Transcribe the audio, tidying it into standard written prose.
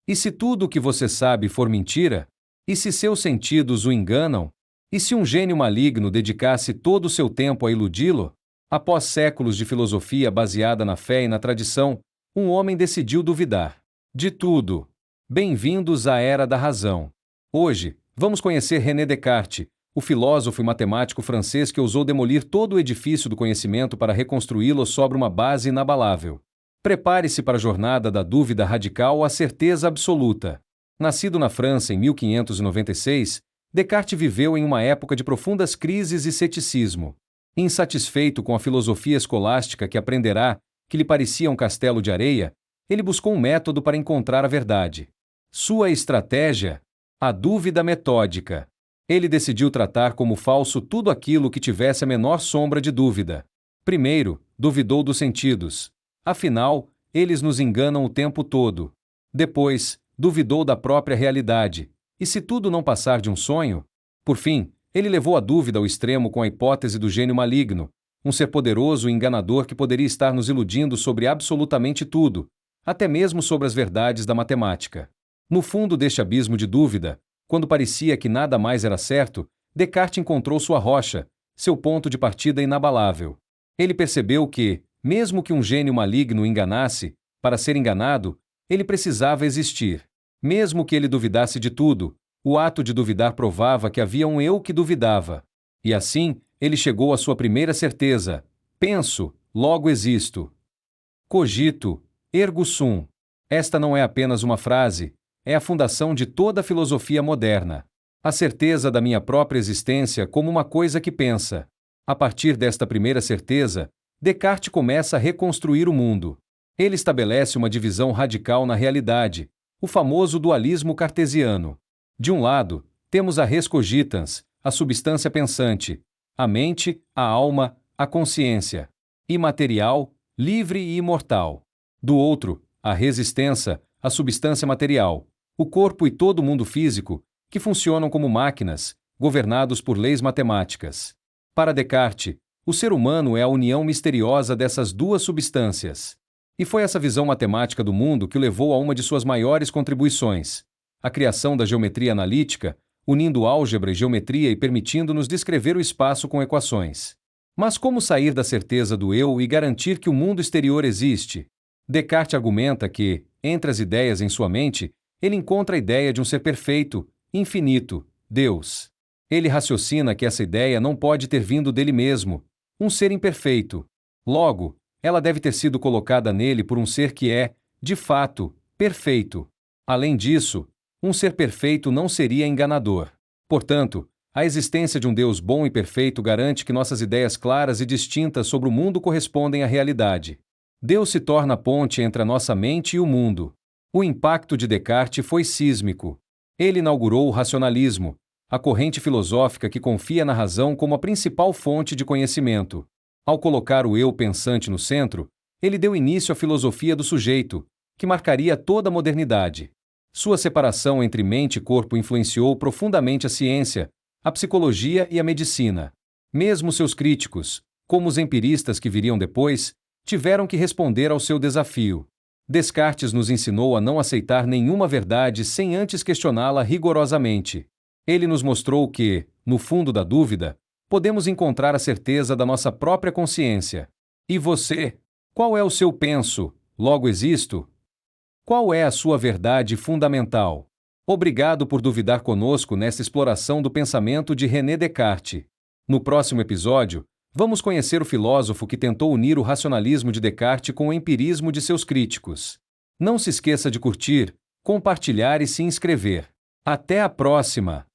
E se tudo o que você sabe for mentira? E se seus sentidos o enganam? E se um gênio maligno dedicasse todo o seu tempo a iludi-lo? Após séculos de filosofia baseada na fé e na tradição, um homem decidiu duvidar de tudo. Bem-vindos à Era da Razão. Hoje, vamos conhecer René Descartes, o filósofo e matemático francês que ousou demolir todo o edifício do conhecimento para reconstruí-lo sobre uma base inabalável. Prepare-se para a jornada da dúvida radical à certeza absoluta. Nascido na França em 1596, Descartes viveu em uma época de profundas crises e ceticismo. Insatisfeito com a filosofia escolástica que aprenderá, que lhe parecia um castelo de areia, ele buscou um método para encontrar a verdade. Sua estratégia? A dúvida metódica. Ele decidiu tratar como falso tudo aquilo que tivesse a menor sombra de dúvida. Primeiro, duvidou dos sentidos. Afinal, eles nos enganam o tempo todo. Depois, duvidou da própria realidade. E se tudo não passar de um sonho? Por fim, ele levou a dúvida ao extremo com a hipótese do gênio maligno, um ser poderoso e enganador que poderia estar nos iludindo sobre absolutamente tudo, até mesmo sobre as verdades da matemática. No fundo deste abismo de dúvida, quando parecia que nada mais era certo, Descartes encontrou sua rocha, seu ponto de partida inabalável. Ele percebeu que, mesmo que um gênio maligno o enganasse, para ser enganado, ele precisava existir. Mesmo que ele duvidasse de tudo, o ato de duvidar provava que havia um eu que duvidava. E assim, ele chegou à sua primeira certeza: penso, logo existo. Cogito, ergo sum. Esta não é apenas uma frase, é a fundação de toda a filosofia moderna. A certeza da minha própria existência como uma coisa que pensa. A partir desta primeira certeza, Descartes começa a reconstruir o mundo. Ele estabelece uma divisão radical na realidade, o famoso dualismo cartesiano. De um lado, temos a res cogitans, a substância pensante, a mente, a alma, a consciência, imaterial, livre e imortal. Do outro, a res extensa, a substância material, o corpo e todo o mundo físico, que funcionam como máquinas, governados por leis matemáticas. Para Descartes, o ser humano é a união misteriosa dessas duas substâncias. E foi essa visão matemática do mundo que o levou a uma de suas maiores contribuições: a criação da geometria analítica, unindo álgebra e geometria e permitindo-nos descrever o espaço com equações. Mas como sair da certeza do eu e garantir que o mundo exterior existe? Descartes argumenta que, entre as ideias em sua mente, ele encontra a ideia de um ser perfeito, infinito, Deus. Ele raciocina que essa ideia não pode ter vindo dele mesmo, um ser imperfeito. Logo, ela deve ter sido colocada nele por um ser que é, de fato, perfeito. Além disso, um ser perfeito não seria enganador. Portanto, a existência de um Deus bom e perfeito garante que nossas ideias claras e distintas sobre o mundo correspondem à realidade. Deus se torna a ponte entre a nossa mente e o mundo. O impacto de Descartes foi sísmico. Ele inaugurou o racionalismo, a corrente filosófica que confia na razão como a principal fonte de conhecimento. Ao colocar o eu pensante no centro, ele deu início à filosofia do sujeito, que marcaria toda a modernidade. Sua separação entre mente e corpo influenciou profundamente a ciência, a psicologia e a medicina. Mesmo seus críticos, como os empiristas que viriam depois, tiveram que responder ao seu desafio. Descartes nos ensinou a não aceitar nenhuma verdade sem antes questioná-la rigorosamente. Ele nos mostrou que, no fundo da dúvida, podemos encontrar a certeza da nossa própria consciência. E você? Qual é o seu penso? Logo existo? Qual é a sua verdade fundamental? Obrigado por duvidar conosco nesta exploração do pensamento de René Descartes. No próximo episódio, vamos conhecer o filósofo que tentou unir o racionalismo de Descartes com o empirismo de seus críticos. Não se esqueça de curtir, compartilhar e se inscrever. Até a próxima!